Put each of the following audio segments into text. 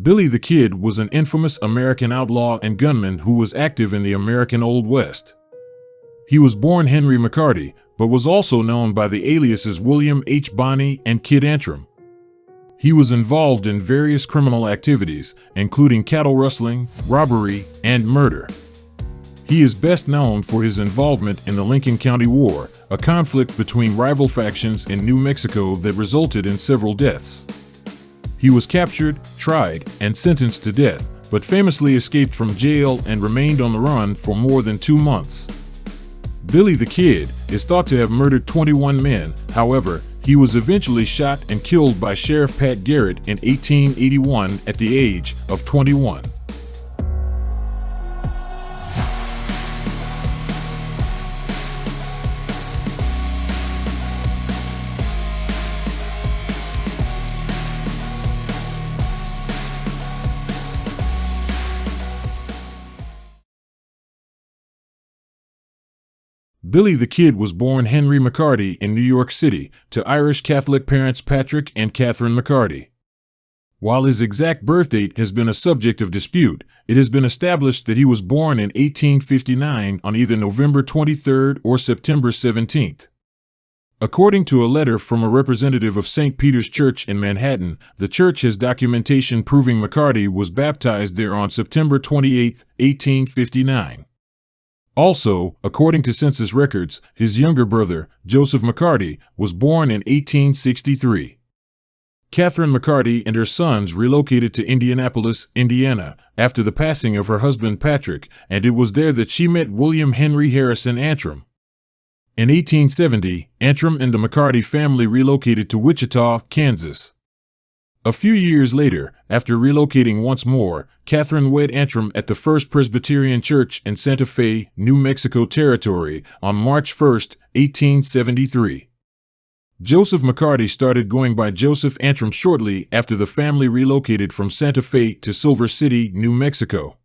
Billy the Kid was an infamous American outlaw and gunman who was active in the American Old West. He was born Henry McCarty, but was also known by the aliases William H. Bonney and Kid Antrim. He was involved in various criminal activities, including cattle rustling, robbery, and murder. He is best known for his involvement in the Lincoln County War, a conflict between rival factions in New Mexico that resulted in several deaths. He was captured, tried, and sentenced to death, but famously escaped from jail and remained on the run for more than 2 months. Billy the Kid is thought to have murdered 21 men. However, he was eventually shot and killed by Sheriff Pat Garrett in 1881 at the age of 21. Billy the Kid was born Henry McCarty in New York City to Irish Catholic parents Patrick and Catherine McCarty. While his exact birth date has been a subject of dispute, it has been established that he was born in 1859 on either November 23rd or September 17th. According to a letter from a representative of St. Peter's Church in Manhattan, the church has documentation proving McCarty was baptized there on September 28, 1859. Also, according to census records, his younger brother, Joseph McCarty, was born in 1863. Catherine McCarty and her sons relocated to Indianapolis, Indiana, after the passing of her husband Patrick, and it was there that she met William Henry Harrison Antrim. In 1870, Antrim and the McCarty family relocated to Wichita, Kansas. A few years later, after relocating once more, Catherine wed Antrim at the First Presbyterian Church in Santa Fe, New Mexico Territory, on March 1, 1873. Joseph McCarty started going by Joseph Antrim shortly after the family relocated from Santa Fe to Silver City, New Mexico.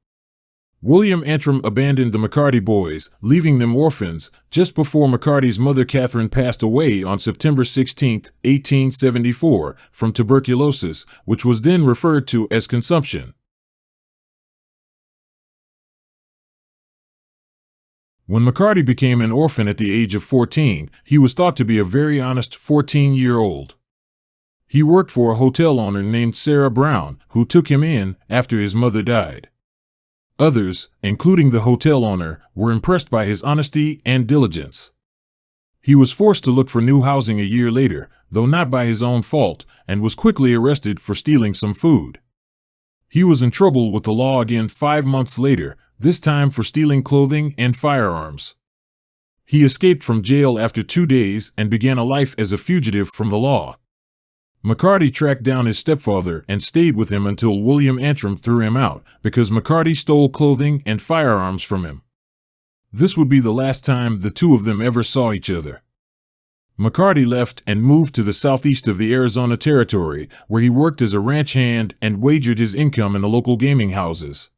William Antrim abandoned the McCarty boys, leaving them orphans, just before McCarty's mother Catherine passed away on September 16, 1874, from tuberculosis, which was then referred to as consumption. When McCarty became an orphan at the age of 14, he was thought to be a very honest 14-year-old. He worked for a hotel owner named Sarah Brown, who took him in after his mother died. Others, including the hotel owner, were impressed by his honesty and diligence. He was forced to look for new housing a year later, though not by his own fault, and was quickly arrested for stealing some food. He was in trouble with the law again 5 months later, this time for stealing clothing and firearms. He escaped from jail after 2 days and began a life as a fugitive from the law. McCarty tracked down his stepfather and stayed with him until William Antrim threw him out because McCarty stole clothing and firearms from him. This would be the last time the two of them ever saw each other. McCarty left and moved to the southeast of the Arizona Territory, where he worked as a ranch hand and wagered his income in the local gaming houses.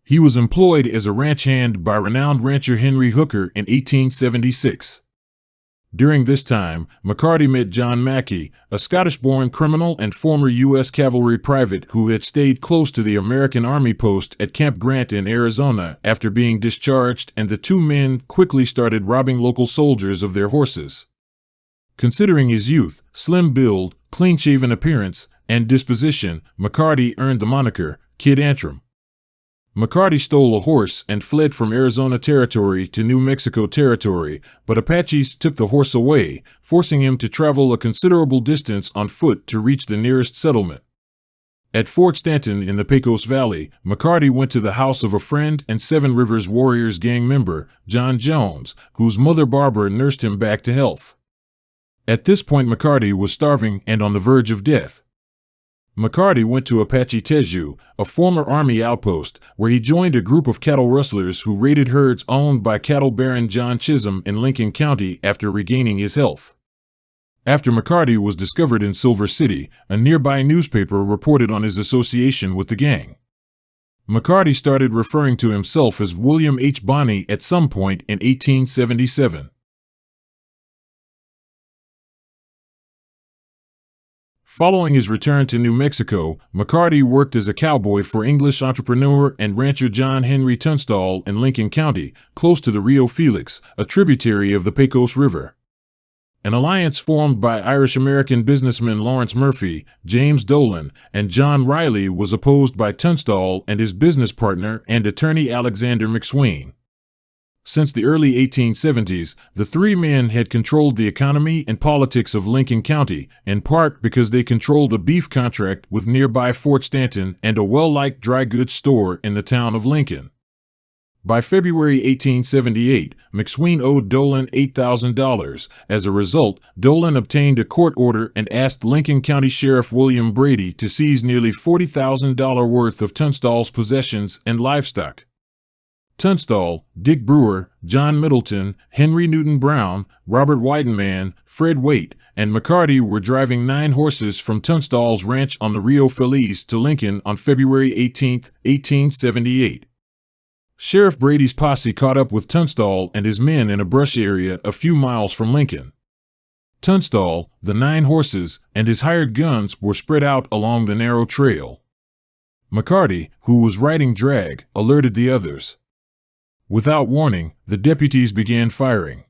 He was employed as a ranch hand by renowned rancher Henry Hooker in 1876. During this time, McCarty met John Mackey, a Scottish-born criminal and former U.S. cavalry private who had stayed close to the American Army post at Camp Grant in Arizona after being discharged, and the two men quickly started robbing local soldiers of their horses. Considering his youth, slim build, clean-shaven appearance, and disposition, McCarty earned the moniker Kid Antrim. McCarty stole a horse and fled from Arizona Territory to New Mexico Territory, but Apaches took the horse away, forcing him to travel a considerable distance on foot to reach the nearest settlement. At Fort Stanton in the Pecos Valley, McCarty went to the house of a friend and Seven Rivers Warriors gang member, John Jones, whose mother Barbara nursed him back to health. At this point, McCarty was starving and on the verge of death. McCarty went to Apache Teju, a former Army outpost, where he joined a group of cattle rustlers who raided herds owned by cattle baron John Chisholm in Lincoln County after regaining his health. After McCarty was discovered in Silver City, a nearby newspaper reported on his association with the gang. McCarty started referring to himself as William H. Bonney at some point in 1877. Following his return to New Mexico, McCarty worked as a cowboy for English entrepreneur and rancher John Henry Tunstall in Lincoln County, close to the Rio Felix, a tributary of the Pecos River. An alliance formed by Irish-American businessmen Lawrence Murphy, James Dolan, and John Riley was opposed by Tunstall and his business partner and attorney Alexander McSween. Since the early 1870s, the three men had controlled the economy and politics of Lincoln County, in part because they controlled a beef contract with nearby Fort Stanton and a well-liked dry goods store in the town of Lincoln. By February 1878, McSween owed Dolan $8,000. As a result, Dolan obtained a court order and asked Lincoln County Sheriff William Brady to seize nearly $40,000 worth of Tunstall's possessions and livestock. Tunstall, Dick Brewer, John Middleton, Henry Newton Brown, Robert Weidenman, Fred Waite, and McCarty were driving 9 horses from Tunstall's ranch on the Rio Feliz to Lincoln on February 18, 1878. Sheriff Brady's posse caught up with Tunstall and his men in a brush area a few miles from Lincoln. Tunstall, the 9 horses, and his hired guns were spread out along the narrow trail. McCarty, who was riding drag, alerted the others. Without warning, the deputies began firing.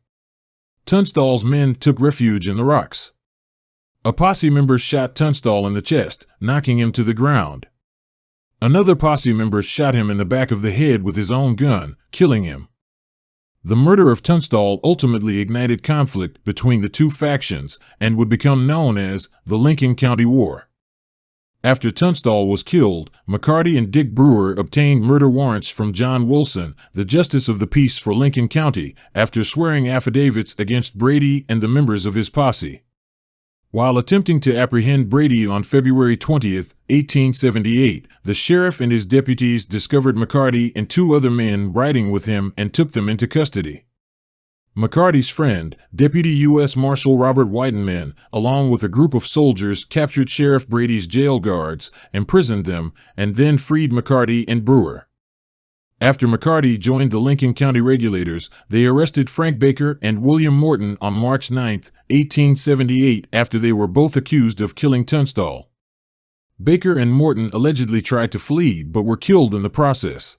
Tunstall's men took refuge in the rocks. A posse member shot Tunstall in the chest, knocking him to the ground. Another posse member shot him in the back of the head with his own gun, killing him. The murder of Tunstall ultimately ignited conflict between the two factions and would become known as the Lincoln County War. After Tunstall was killed, McCarty and Dick Brewer obtained murder warrants from John Wilson, the Justice of the Peace for Lincoln County, after swearing affidavits against Brady and the members of his posse. While attempting to apprehend Brady on February 20, 1878, the sheriff and his deputies discovered McCarty and 2 other men riding with him and took them into custody. McCarty's friend, Deputy U.S. Marshal Robert Weidenman, along with a group of soldiers, captured Sheriff Brady's jail guards, imprisoned them, and then freed McCarty and Brewer. After McCarty joined the Lincoln County Regulators, they arrested Frank Baker and William Morton on March 9, 1878, after they were both accused of killing Tunstall. Baker and Morton allegedly tried to flee but were killed in the process.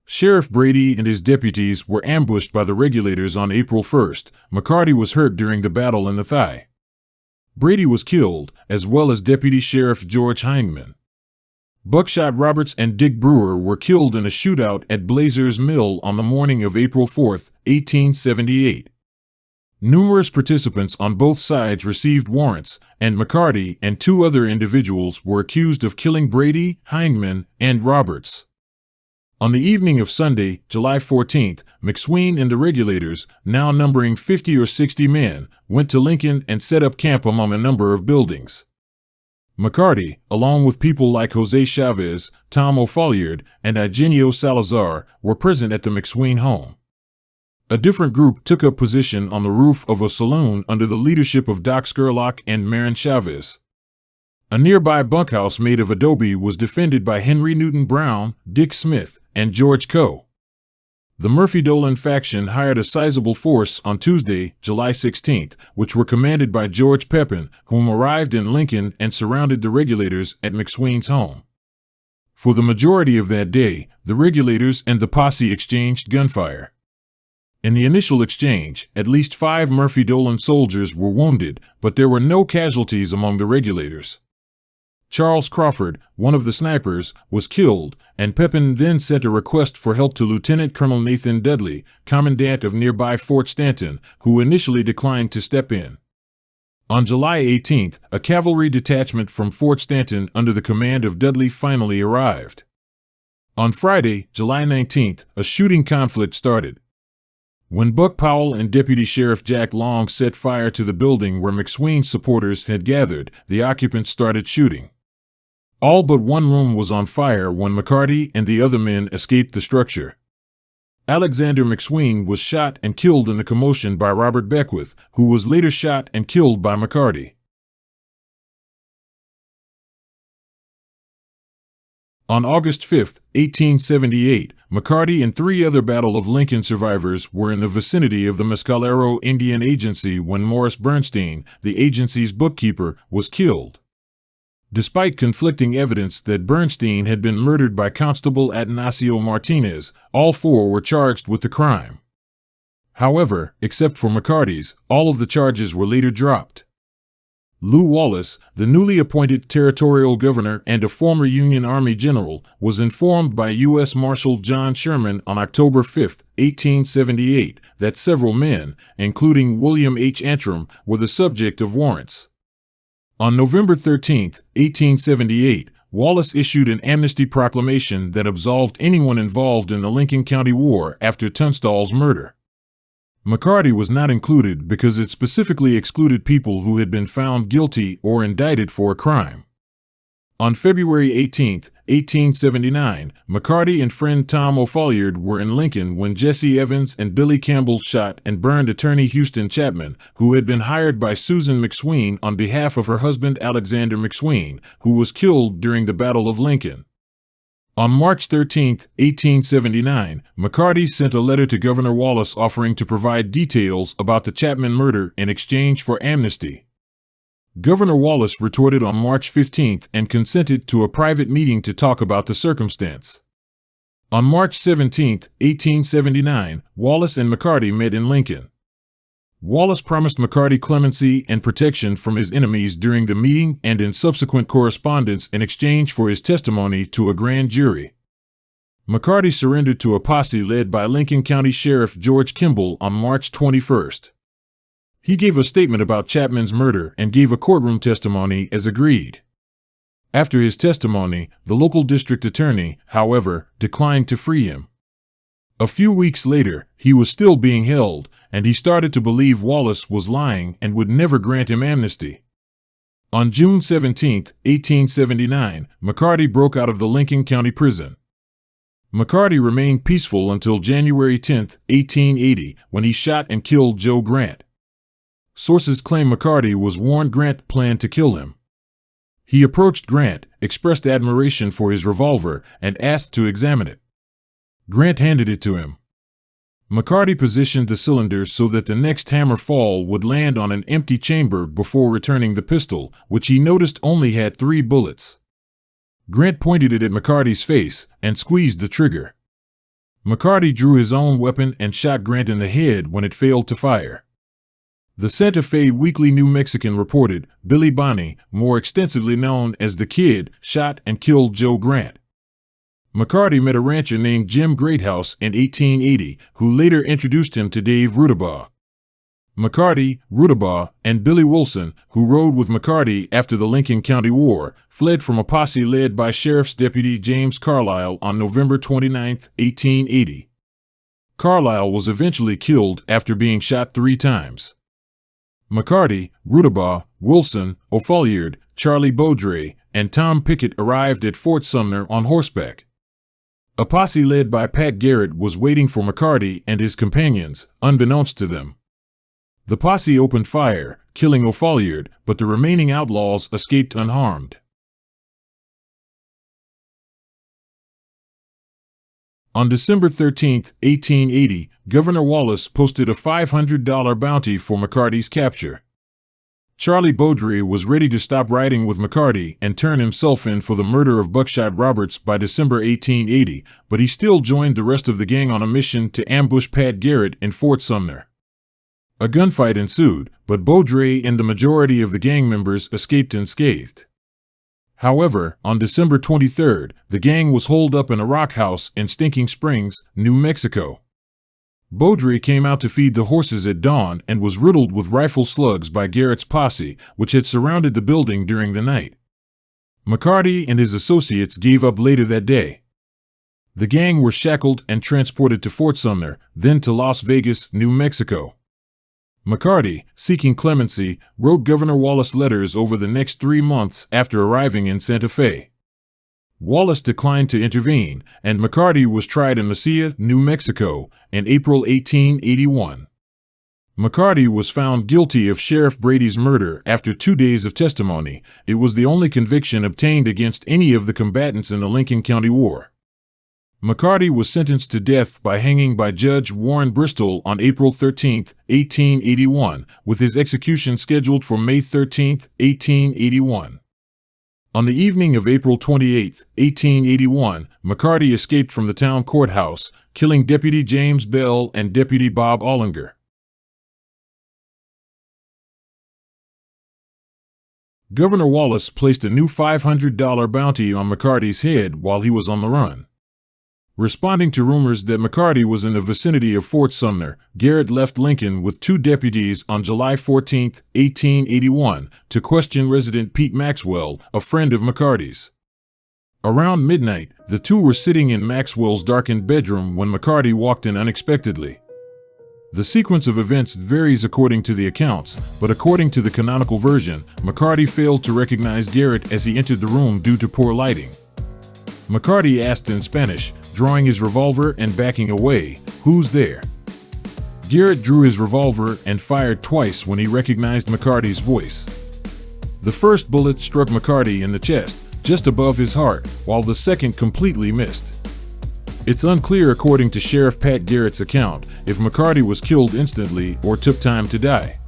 Sheriff Brady and his deputies were ambushed by the Regulators on April 1st. McCarty was hurt during the battle in the thigh. Brady was killed, as well as Deputy Sheriff George Hindman. Buckshot Roberts and Dick Brewer were killed in a shootout at Blazer's Mill on the morning of April 4, 1878. Numerous participants on both sides received warrants, and McCarty and 2 other individuals were accused of killing Brady, Hindman, and Roberts. On the evening of Sunday, July 14th, McSween and the Regulators, now numbering 50 or 60 men, went to Lincoln and set up camp among a number of buildings. McCarty, along with people like Jose Chavez, Tom O'Folliard, and Eugenio Salazar, were present at the McSween home. A different group took up position on the roof of a saloon under the leadership of Doc Scurlock and Marin Chavez. A nearby bunkhouse made of adobe was defended by Henry Newton Brown, Dick Smith, and George Coe. The Murphy-Dolan faction hired a sizable force on Tuesday, July 16th, which were commanded by George Pepin, whom arrived in Lincoln and surrounded the Regulators at McSween's home. For the majority of that day, the Regulators and the posse exchanged gunfire. In the initial exchange, at least 5 Murphy-Dolan soldiers were wounded, but there were no casualties among the Regulators. Charles Crawford, one of the snipers, was killed, and Pepin then sent a request for help to Lieutenant Colonel Nathan Dudley, commandant of nearby Fort Stanton, who initially declined to step in. On July 18th, a cavalry detachment from Fort Stanton under the command of Dudley finally arrived. On Friday, July 19th, a shooting conflict started. When Buck Powell and Deputy Sheriff Jack Long set fire to the building where McSween's supporters had gathered, the occupants started shooting. All but one room was on fire when McCarty and the other men escaped the structure. Alexander McSween was shot and killed in the commotion by Robert Beckwith, who was later shot and killed by McCarty. On August 5, 1878, McCarty and 3 other Battle of Lincoln survivors were in the vicinity of the Mescalero Indian Agency when Morris Bernstein, the agency's bookkeeper, was killed. Despite conflicting evidence that Bernstein had been murdered by Constable Atanasio Martinez, all four were charged with the crime. However, except for McCarty's, all of the charges were later dropped. Lew Wallace, the newly appointed territorial governor and a former Union Army general, was informed by U.S. Marshal John Sherman on October 5, 1878, that several men, including William H. Antrim, were the subject of warrants. On November 13, 1878, Wallace issued an amnesty proclamation that absolved anyone involved in the Lincoln County War after Tunstall's murder. McCarty was not included because it specifically excluded people who had been found guilty or indicted for a crime. On February 18, 1879, McCarty and friend Tom O'Folliard were in Lincoln when Jesse Evans and Billy Campbell shot and burned attorney Houston Chapman, who had been hired by Susan McSween on behalf of her husband Alexander McSween, who was killed during the Battle of Lincoln. On March 13, 1879, McCarty sent a letter to Governor Wallace offering to provide details about the Chapman murder in exchange for amnesty. Governor Wallace retorted on March 15 and consented to a private meeting to talk about the circumstance. On March 17, 1879, Wallace and McCarty met in Lincoln. Wallace promised McCarty clemency and protection from his enemies during the meeting and in subsequent correspondence in exchange for his testimony to a grand jury. McCarty surrendered to a posse led by Lincoln County Sheriff George Kimball on March 21. He gave a statement about Chapman's murder and gave a courtroom testimony as agreed. After his testimony, the local district attorney, however, declined to free him. A few weeks later, he was still being held, and he started to believe Wallace was lying and would never grant him amnesty. On June 17, 1879, McCarty broke out of the Lincoln County Prison. McCarty remained peaceful until January 10, 1880, when he shot and killed Joe Grant. Sources claim McCarty was warned Grant planned to kill him. He approached Grant, expressed admiration for his revolver, and asked to examine it. Grant handed it to him. McCarty positioned the cylinder so that the next hammer fall would land on an empty chamber before returning the pistol, which he noticed only had 3 bullets. Grant pointed it at McCarty's face and squeezed the trigger. McCarty drew his own weapon and shot Grant in the head when it failed to fire. The Santa Fe Weekly New Mexican reported Billy Bonney, more extensively known as the Kid, shot and killed Joe Grant. McCarty met a rancher named Jim Greathouse in 1880, who later introduced him to Dave Rudabaugh. McCarty, Rudabaugh, and Billy Wilson, who rode with McCarty after the Lincoln County War, fled from a posse led by Sheriff's Deputy James Carlisle on November 29, 1880. Carlisle was eventually killed after being shot 3 times. McCarty, Rudabaugh, Wilson, O'Folliard, Charlie Beaudre, and Tom Pickett arrived at Fort Sumner on horseback. A posse led by Pat Garrett was waiting for McCarty and his companions, unbeknownst to them. The posse opened fire, killing O'Folliard, but the remaining outlaws escaped unharmed. On December 13, 1880, Governor Wallace posted a $500 bounty for McCarty's capture. Charlie Beaudre was ready to stop riding with McCarty and turn himself in for the murder of Buckshot Roberts by December 1880, but he still joined the rest of the gang on a mission to ambush Pat Garrett in Fort Sumner. A gunfight ensued, but Beaudre and the majority of the gang members escaped unscathed. However, on December 23rd, the gang was holed up in a rock house in Stinking Springs, New Mexico. Beaudre came out to feed the horses at dawn and was riddled with rifle slugs by Garrett's posse, which had surrounded the building during the night. McCarty and his associates gave up later that day. The gang were shackled and transported to Fort Sumner, then to Las Vegas, New Mexico. McCarty, seeking clemency, wrote Governor Wallace letters over the next 3 months after arriving in Santa Fe. Wallace declined to intervene, and McCarty was tried in Mesilla, New Mexico, in April 1881. McCarty was found guilty of Sheriff Brady's murder after 2 days of testimony. It was the only conviction obtained against any of the combatants in the Lincoln County War. McCarty was sentenced to death by hanging by Judge Warren Bristol on April 13, 1881, with his execution scheduled for May 13, 1881. On the evening of April 28, 1881, McCarty escaped from the town courthouse, killing Deputy James Bell and Deputy Bob Ollinger. Governor Wallace placed a new $500 bounty on McCarty's head while he was on the run. Responding to rumors that McCarty was in the vicinity of Fort Sumner, Garrett left Lincoln with 2 deputies on July 14, 1881, to question resident Pete Maxwell, a friend of McCarty's. Around midnight, the two were sitting in Maxwell's darkened bedroom when McCarty walked in unexpectedly. The sequence of events varies according to the accounts, but according to the canonical version, McCarty failed to recognize Garrett as he entered the room due to poor lighting. McCarty asked in Spanish, drawing his revolver and backing away, "Who's there?" Garrett drew his revolver and fired twice when he recognized McCarty's voice. The first bullet struck McCarty in the chest, just above his heart, while the second completely missed. It's unclear, according to Sheriff Pat Garrett's account, if McCarty was killed instantly or took time to die.